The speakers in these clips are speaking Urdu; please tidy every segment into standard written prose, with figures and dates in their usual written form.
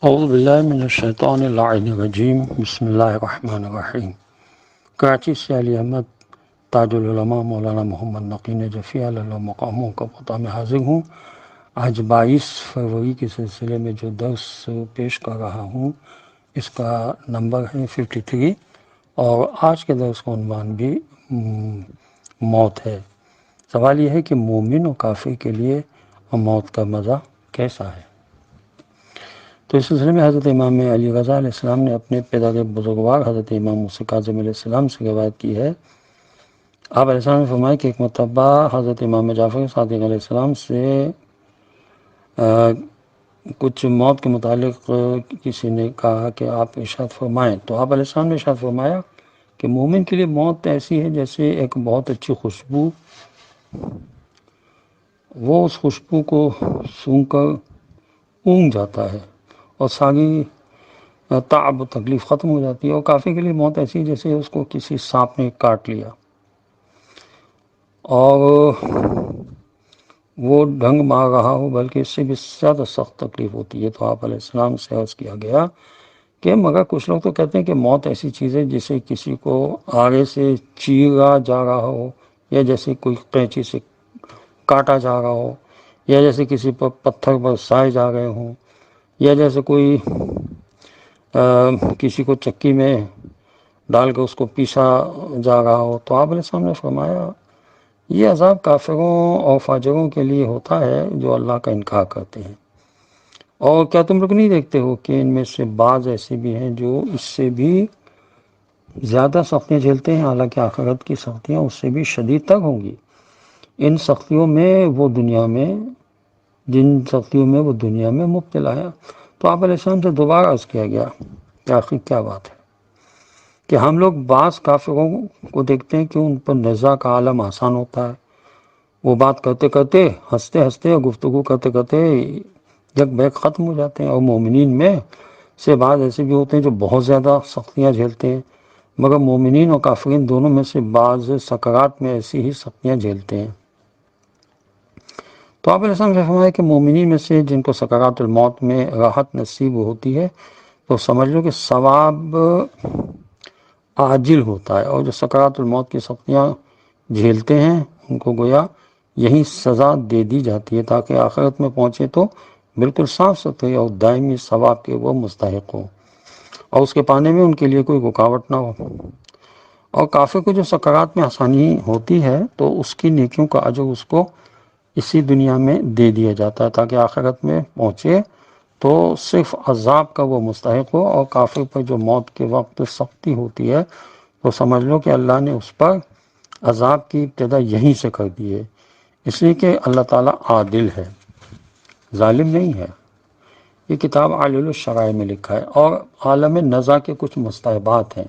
اعوذ باللہ من الشیطان اللعین الرجیم بسم اللہ الرحمن الرحیم۔ کراچی سے علی احمد تاج العلماء مولانا محمد نقی نجفی علیہ اللہ مقاموں کا پتہ میں حاضر ہوں۔ آج 22 فروری کے سلسلے میں جو درس پیش کر رہا ہوں اس کا نمبر ہے 53، اور آج کے درس کا عنوان بھی موت ہے۔ سوال یہ ہے کہ مومن و کافر کے لیے موت کا مزہ کیسا ہے؟ تو اس سلسلے میں حضرت امام علی رضا علیہ السلام نے اپنے پدر بزرگوار حضرت امام موسیٰ کاظم علیہ السلام سے روایت کی ہے۔ آپ علیہ السلام نے فرمایا کہ ایک مرتبہ حضرت امام جعفر صادق علیہ السلام سے کچھ موت کے متعلق کسی نے کہا کہ آپ ارشاد فرمائیں، تو آپ علیہ السلام نے ارشاد فرمایا کہ مومن کے لیے موت ایسی ہے جیسے ایک بہت اچھی خوشبو، وہ اس خوشبو کو سونگھ کر اونگ جاتا ہے اور ساری تعب و تکلیف ختم ہو جاتی ہے، اور کافر کے لیے موت ایسی جیسے اس کو کسی سانپ نے کاٹ لیا اور وہ ڈنگ مار رہا ہو، بلکہ اس سے بھی زیادہ سخت تکلیف ہوتی ہے۔ تو آپ علیہ السلام سے عرض کیا گیا کہ مگر کچھ لوگ تو کہتے ہیں کہ موت ایسی چیز ہے جسے کسی کو آگے سے چیرا جا رہا ہو، یا جیسے کوئی قینچی سے کاٹا جا رہا ہو، یا جیسے کسی پر پتھر برسائے جا رہے ہوں، یا جیسے کوئی کسی کو چکی میں ڈال کے اس کو پیسا جا رہا ہو۔ تو آپ علیہ السلام نے فرمایا یہ عذاب کافروں اور فاجروں کے لیے ہوتا ہے جو اللہ کا انکار کرتے ہیں، اور کیا تم لوگ نہیں دیکھتے ہو کہ ان میں سے بعض ایسے بھی ہیں جو اس سے بھی زیادہ سختیاں جھیلتے ہیں، حالانکہ آخرت کی سختیاں اس سے بھی شدید تر ہوں گی۔ جن سختیوں میں وہ دنیا میں مبتلا ہے۔ تو آپ علیہ السلام سے دوبارہ عرض کیا گیا کہ آخر کیا بات ہے کہ ہم لوگ بعض کافروں کو دیکھتے ہیں کہ ان پر نزاع کا عالم آسان ہوتا ہے، وہ بات کرتے کرتے ہنستے ہنستے اور گفتگو کرتے کرتے یک بیک ختم ہو جاتے ہیں، اور مومنین میں سے بعض ایسے بھی ہوتے ہیں جو بہت زیادہ سختیاں جھیلتے ہیں، مگر مومنین اور کافرین دونوں میں سے بعض سکرات میں ایسی ہی سختیاں جھیلتے ہیں۔ تو آپ علیہ السلام نے فرمایا کہ مومنین میں سے جن کو سکرات الموت میں راحت نصیب ہوتی ہے تو سمجھ لو کہ ثواب عاجل ہوتا ہے، اور جو سکرات الموت کی سختیاں جھیلتے ہیں ان کو گویا یہی سزا دے دی جاتی ہے تاکہ آخرت میں پہنچے تو بالکل صاف ستھرے اور دائمی ثواب کے وہ مستحق ہوں، اور اس کے پانے میں ان کے لیے کوئی رکاوٹ نہ ہو۔ اور کافر کو جو سکرات میں آسانی ہوتی ہے تو اس کی نیکیوں کا اجر اس کو اسی دنیا میں دے دیا جاتا ہے تاکہ آخرت میں پہنچے تو صرف عذاب کا وہ مستحق ہو، اور کافر پر جو موت کے وقت سختی ہوتی ہے تو سمجھ لو کہ اللہ نے اس پر عذاب کی ابتدا یہیں سے کر دی ہے، اس لیے کہ اللہ تعالیٰ عادل ہے، ظالم نہیں ہے۔ یہ کتاب علل الشرائع میں لکھا ہے، اور عالم نزا کے کچھ مستحبات ہیں،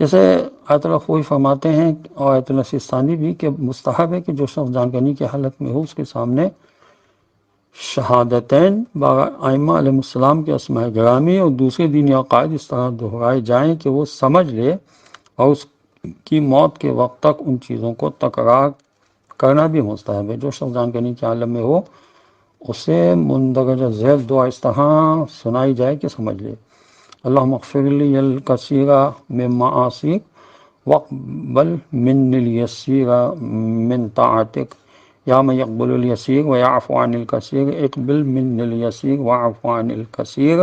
جیسے آیت اللہ خوئی فرماتے ہیں اور آیت اللہ سستانی بھی کہ مستحب ہے کہ جو شخص جانکنی کی حالت میں ہو اس کے سامنے شہادتین ائمہ علیہ السلام کے اسماء گرامی اور دوسرے دینی عقائد اس طرح دہرائے جائیں کہ وہ سمجھ لے، اور اس کی موت کے وقت تک ان چیزوں کو تکرار کرنا بھی مستحب ہے۔ جو شخص جانکنی کے عالم میں ہو اسے مندرجہ ذیل دعا اس طرح سنائی جائے کہ سمجھ لے: اللہم اغفر لی الکثیر من معاصیک واقبل منی الیسیر من طاعتک، یا من یقبل الیسیر ویعفو عن الکثیر اقبل منی الیسیر واعف عن الکثیر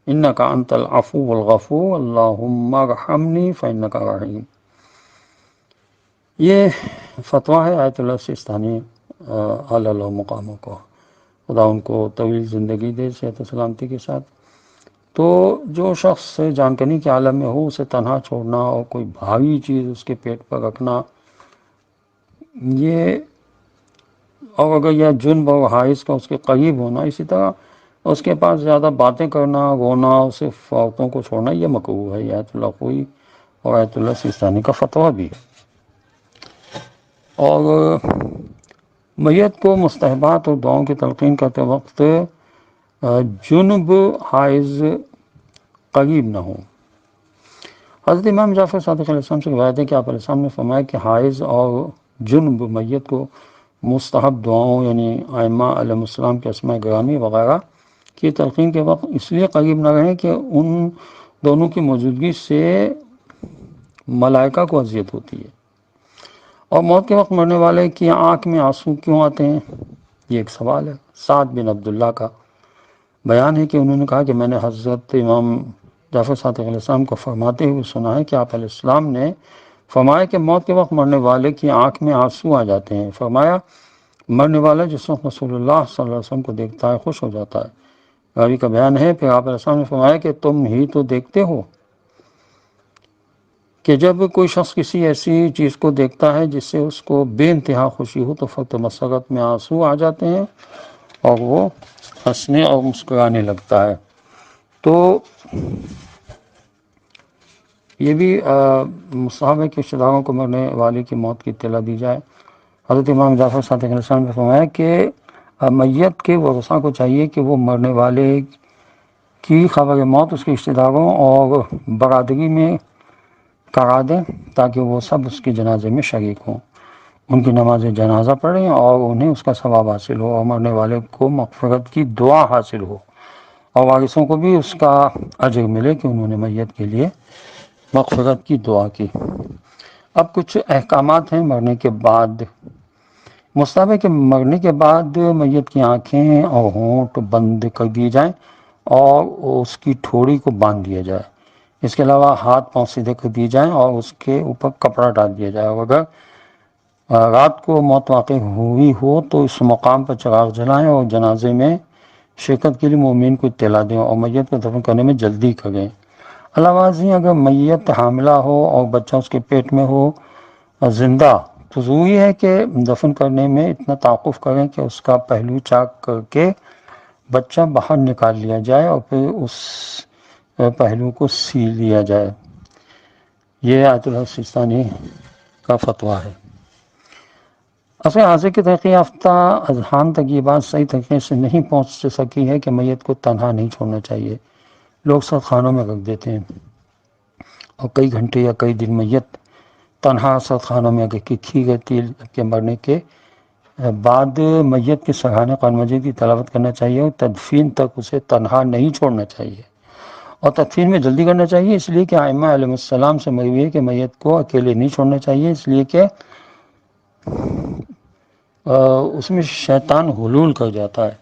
انک انت العفو الغفور اللہم ارحمنی فانک رحیم۔ یہ فتویٰ ہے آیت اللہ سستانی علی اللہ مقامہ کو، خدا ان کو طویل زندگی دے صحت و سلامتی کے ساتھ۔ تو جو شخص جانکنی کے عالم میں ہو اسے تنہا چھوڑنا اور کوئی بھاری چیز اس کے پیٹ پر رکھنا، یہ، اور اگر یہ جنب اور حائز کا اس کے قریب ہونا، اسی طرح اس کے پاس زیادہ باتیں کرنا، رونا، صرف عورتوں کو چھوڑنا، یہ مکروہ ہے۔ یہ آیت اللہ خوئی اور آیت اللہ سستانی کا فتویٰ بھی ہے۔ اور میت کو مستحبات اور دعاؤں کی تلقین کرتے وقت جنب حائز قریب نہ ہو۔ حضرت امام جعفر صادق علیہ السلام سے روایت ہے کہ آپ علیہ السلام نے فرمایا کہ حائز اور جنب میت کو مستحب دعاؤں یعنی ائمہ علیہ السلام کے اسماء گرامی وغیرہ کہ تلقین کے وقت اس لیے قریب نہ رہیں کہ ان دونوں کی موجودگی سے ملائکہ کو اذیت ہوتی ہے۔ اور موت کے وقت مرنے والے کی آنکھ میں آنسو کیوں آتے ہیں، یہ ایک سوال ہے۔ سعد بن عبداللہ کا بیان ہے کہ انہوں نے کہا کہ میں نے حضرت امام جعفر صادق علیہ السلام کو فرماتے ہوئے سنا ہے کہ آپ علیہ السلام نے فرمایا کہ موت کے وقت مرنے والے کی آنکھ میں آنسو آ جاتے ہیں۔ فرمایا مرنے والا جس وقت رسول اللہ صلی اللہ علیہ وسلم کو دیکھتا ہے خوش ہو جاتا ہے۔ راوی کا بیان ہے پھر آپ علیہ السلام نے فرمایا کہ تم ہی تو دیکھتے ہو کہ جب کوئی شخص کسی ایسی چیز کو دیکھتا ہے جس سے اس کو بے انتہا خوشی ہو تو فقط مسرت میں آنسو آ جاتے ہیں اور وہ ہنسنے اور مسکرانے لگتا ہے۔ تو یہ بھی مستحب ہے کہ رشتہ داروں کو مرنے والے کی موت کی اطلاع دی جائے۔ حضرت امام جعفر صادق علیہ السلام نے فرمایا کہ میت کے ورثاء کو چاہیے کہ وہ مرنے والے کی خبر موت اس کے رشتہ داروں اور برادری میں کرا دیں تاکہ وہ سب اس کے جنازے میں شریک ہوں، ان کی نماز جنازہ پڑھیں اور انہیں اس کا ثواب حاصل ہو اور مرنے والے کو مغفرت کی دعا حاصل ہو اور وارثوں کو بھی اس کا اجر ملے کہ انہوں نے میت کے لیے مغفرت کی دعا کی۔ اب کچھ احکامات ہیں مرنے کے بعد۔ مستحب ہے کہ مرنے کے بعد میت کی آنکھیں اور ہونٹ بند کر دیے جائیں اور اس کی ٹھوڑی کو باندھ دیا جائے۔ اس کے علاوہ ہاتھ پاؤں سیدھے کر دیے جائیں اور اس کے اوپر کپڑا ڈال دیا جائے، اور اگر رات کو موت واقع ہوئی ہو تو اس مقام پر چراغ جلائیں اور جنازے میں شرکت کے لیے مومن کو اطلاع دیں اور میت کو دفن کرنے میں جلدی کریں۔ علاوہ ازیں اگر میت حاملہ ہو اور بچہ اس کے پیٹ میں ہو زندہ تو ضروری ہے کہ دفن کرنے میں اتنا تعاقف کریں کہ اس کا پہلو چاک کر کے بچہ باہر نکال لیا جائے اور پھر اس پہلو کو سی لیا جائے۔ یہ آیت اللہ سیستانی کا فتویٰ ہے۔ اصل حاضر کی تحقیق یافتہ اذہان تک یہ بات صحیح طریقے سے نہیں پہنچ سکی ہے کہ میت کو تنہا نہیں چھوڑنا چاہیے۔ لوگ سب خانوں میں رکھ دیتے ہیں اور کئی گھنٹے یا کئی دن میت تنہا سب خانوں میں رکھی رہتی ہے کہ مرنے کے بعد میت کے سرحانے قرآن مجید کی تلاوت کرنا چاہیے اور تدفین تک اسے تنہا نہیں چھوڑنا چاہیے، اور تدفین میں جلدی کرنا چاہیے، اس لیے کہ ائمہ علیہ السلام سے مروی ہے کہ میت کو اکیلے نہیں چھوڑنا چاہیے، اس لیے کہ اس میں شیطان حلول کر جاتا ہے۔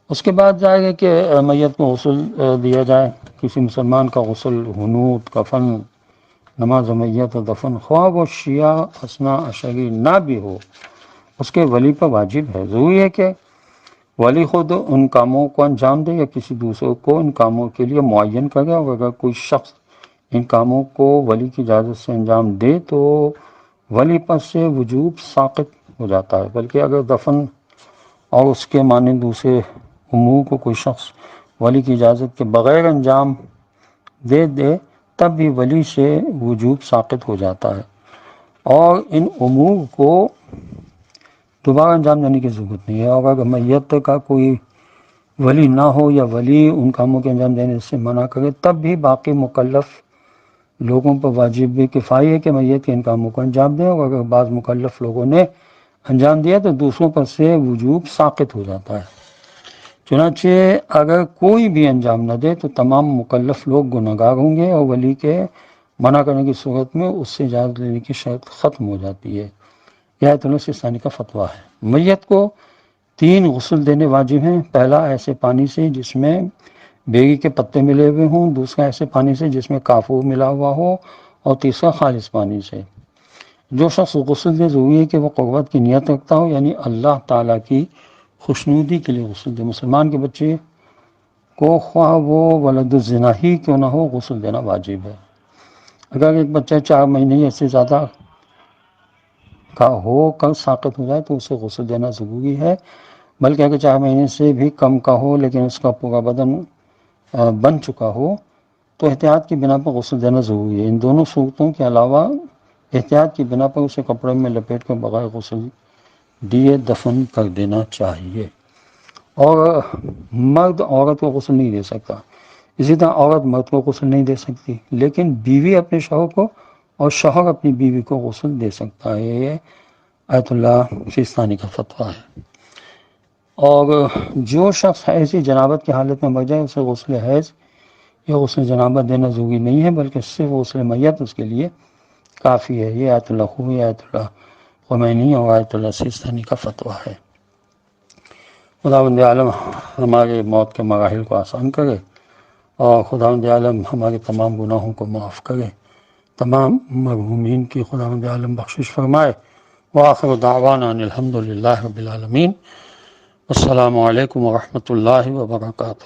اس کے بعد جائے گا کہ میت کو غسل دیا جائے۔ کسی مسلمان کا غسل، حنوط، کفن، نماز میت و دفن خواہ وہ شیعہ اثنا عشری نہ بھی ہو اس کے ولی پر واجب ہے۔ ضروری ہے کہ ولی خود ان کاموں کو انجام دے یا کسی دوسرے کو ان کاموں کے لیے معین کرے، اور اگر کوئی شخص ان کاموں کو ولی کی اجازت سے انجام دے تو ولی پر سے وجوب ساقط ہو جاتا ہے، بلکہ اگر دفن اور اس کے مانند دوسرے امور کو کوئی شخص ولی کی اجازت کے بغیر انجام دے تب بھی ولی سے وجوب ساقط ہو جاتا ہے، اور ان امور کو دوبارہ انجام دینے کی ضرورت نہیں ہے۔ اور اگر میت کا کوئی ولی نہ ہو یا ولی ان کاموں کے انجام دینے سے منع کرے تب بھی باقی مکلف لوگوں پر واجب کفایہ ہے کہ میت کے ان کاموں کو انجام دیں، اور اگر بعض مکلف لوگوں نے انجام دیا تو دوسروں پر سے وجوب ساقط ہو جاتا ہے۔ چنانچہ اگر کوئی بھی انجام نہ دے تو تمام مکلف لوگ گنہگار ہوں گے، اور ولی کے منع کرنے کی صورت میں اس سے اجازت لینے کی شرط ختم ہو جاتی ہے۔ یہ آیت اللہ سیستانی کا فتویٰ ہے۔ میت کو 3 غسل دینے واجب ہیں۔ پہلا ایسے پانی سے جس میں بیری کے پتے ملے ہوئے ہوں، دوسرا ایسے پانی سے جس میں کافور ملا ہوا ہو، اور تیسرا خالص پانی سے۔ جو شخص غسل دے ضروری ہے کہ وہ قربت کی نیت رکھتا ہو، یعنی اللہ تعالیٰ کی خوشنودی کے لیے غسل دے۔ مسلمان کے بچے کو خواہ وہ ولد الزنا ہی کیوں نہ ہو غسل دینا واجب ہے۔ اگر ایک بچہ 4 مہینے یا سے زیادہ کا ہو کر ساقط ہو جائے تو اسے غسل دینا ضروری ہے، بلکہ اگر 4 مہینے سے بھی کم کا ہو لیکن اس کا پورا بدن بن چکا ہو تو احتیاط کی بنا پر غسل دینا ضروری ہے۔ ان دونوں صورتوں کے علاوہ احتیاط کی بنا پر اسے کپڑے میں لپیٹ کر بغیر غسل دیے دفن کر دینا چاہیے۔ اور مرد عورت کو غسل نہیں دے سکتا، اسی طرح عورت مرد کو غسل نہیں دے سکتی، لیکن بیوی اپنے شوہر کو اور شوہر اپنی بیوی کو غسل دے سکتا ہے۔ یہ آیت اللہ سیستانی کا فتویٰ ہے۔ اور جو شخص ایسی جنابت کی حالت میں مر جائے اسے غسل حیض یا غسل جنابت دینا ضروری نہیں ہے، بلکہ صرف غسل میت اس کے لیے کافی ہے۔ یہ آیت اللہ خوبی، آیت اللہ خمینی اور آیت اللہ سیستانی کا فتویٰ ہے۔ خداوند عالم ہمارے موت کے مراحل کو آسان کرے، اور خداوند عالم ہمارے تمام گناہوں کو معاف کرے، تمام مرحومین کی خداوند عالم بخشش فرمائے۔ وآخر دعوانا ان الحمد للہ رب العالمین۔ السلام علیکم ورحمۃ اللہ وبرکاتہ۔